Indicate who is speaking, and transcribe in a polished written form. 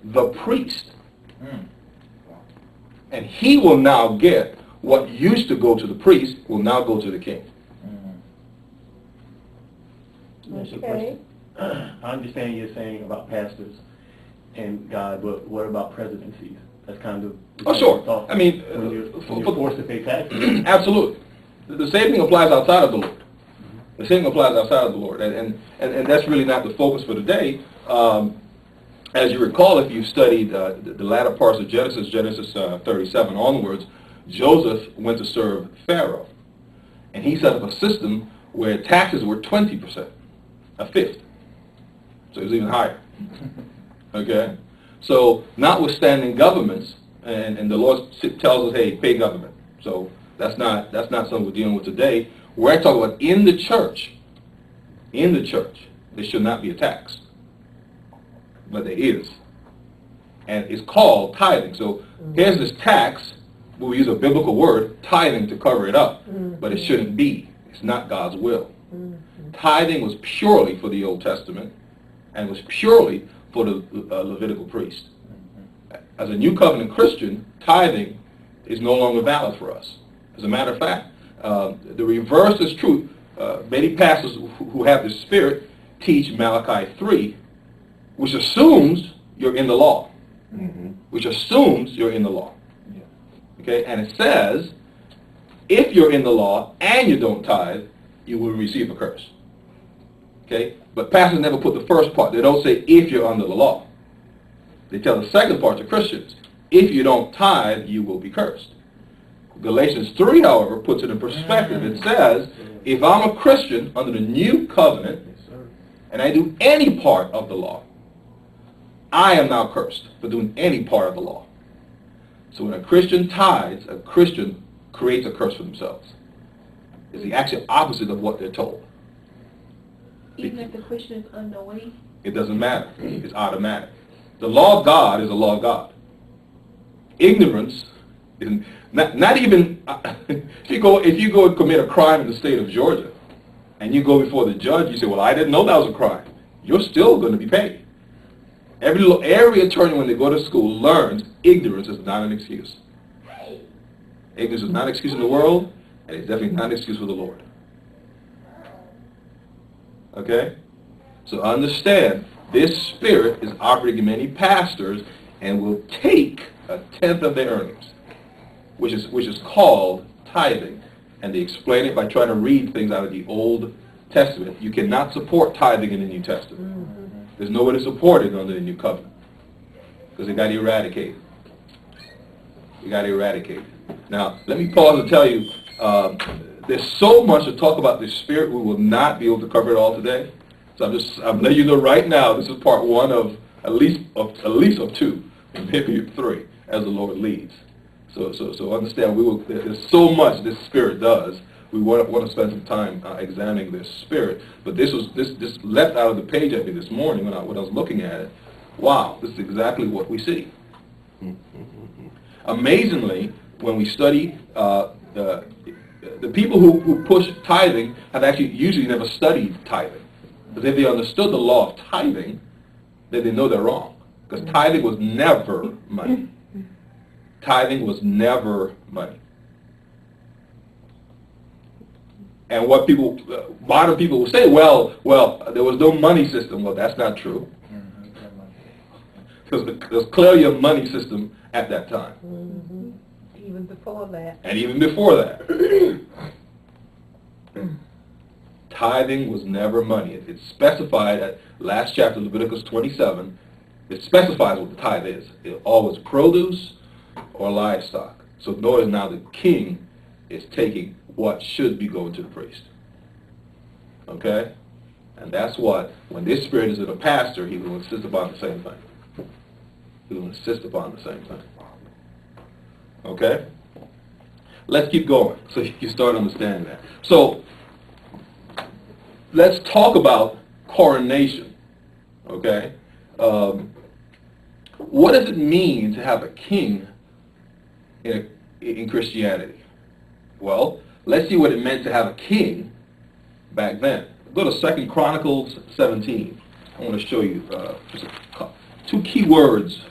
Speaker 1: the priest. And he will now get what used to go to the priest will now go to the king.
Speaker 2: Okay.
Speaker 3: I understand you're saying about pastors and God, but what about presidencies? That's kind of...
Speaker 1: Oh, sure. I mean...
Speaker 3: when you're forced to pay taxes.
Speaker 1: Absolutely. The same thing applies outside of the Lord. The same applies outside of the Lord. And that's really not the focus for today. As you recall, if you studied the latter parts of Genesis 37 onwards, Joseph went to serve Pharaoh. And he set up a system where taxes were 20%, a fifth. So it was even higher. Okay? So notwithstanding governments, and the Lord tells us, hey, pay government. So that's not something we're dealing with today. We're talking about in the church, there should not be a tax. But there is. And it's called tithing. So here's this tax, we use a biblical word, tithing, to cover it up. But it shouldn't be. It's not God's will. Tithing was purely for the Old Testament and was purely for the Levitical priest. As a New Covenant Christian, tithing is no longer valid for us. As a matter of fact, the reverse is true. Many pastors who have the Spirit teach Malachi 3, which assumes you're in the law. Which assumes you're in the law. Okay, and it says, if you're in the law and you don't tithe, you will receive a curse. Okay, but pastors never put the first part. They don't say if you're under the law. They tell the second part to Christians, if you don't tithe, you will be cursed. Galatians 3, however, puts it in perspective. It says, if I'm a Christian under the new covenant, and I do any part of the law, I am now cursed for doing any part of the law. So when a Christian tithes, a Christian creates a curse for themselves. It's the actual opposite of what they're told.
Speaker 2: Even if the Christian is unknowing?
Speaker 1: It doesn't matter. It's automatic. The law of God is the law of God. Ignorance is not even... if you go and commit a crime in the state of Georgia, and you go before the judge, you say, well, I didn't know that was a crime. You're still going to be paid. Every attorney, when they go to school, learns ignorance is not an excuse. Ignorance is not an excuse in the world, and it's definitely not an excuse for the Lord. Okay? So understand, this spirit is operating in many pastors and will take a tenth of their earnings, which is called tithing. And they explain it by trying to read things out of the Old Testament. You cannot support tithing in the New Testament. There's no way to support it under the New Covenant, because they got to eradicate it. You got to eradicate it. Now, let me pause and tell you, there's so much to talk about this spirit, we will not be able to cover it all today. So I'm letting you know right now, this is part one of at least of two, and maybe three, as the Lord leads. So understand, there's so much this spirit does. We want to spend some time examining this spirit. But this leapt out of the page at me this morning when I was looking at it. Wow, this is exactly what we see. Amazingly, when we study the people who push tithing have actually usually never studied tithing. Because if they understood the law of tithing, then they know they're wrong. Because tithing was never money. Tithing was never money. And what modern people will say, well, there was no money system. Well, that's not true. Because there's clearly a money system at that time.
Speaker 2: Even before that.
Speaker 1: And even before that. Tithing was never money. It's specified at last chapter, Leviticus 27. It specifies what the tithe is. It's always produce or livestock. So notice now the king is taking what should be going to the priest. Okay? And that's what, when this spirit is in a pastor, he will insist upon the same thing. He will insist upon the same thing. Okay? Let's keep going so you start understanding that. So, let's talk about coronation. Okay? What does it mean to have a king in Christianity? Well, let's see what it meant to have a king back then. Go to 2 Chronicles 17. I want to show you just two key words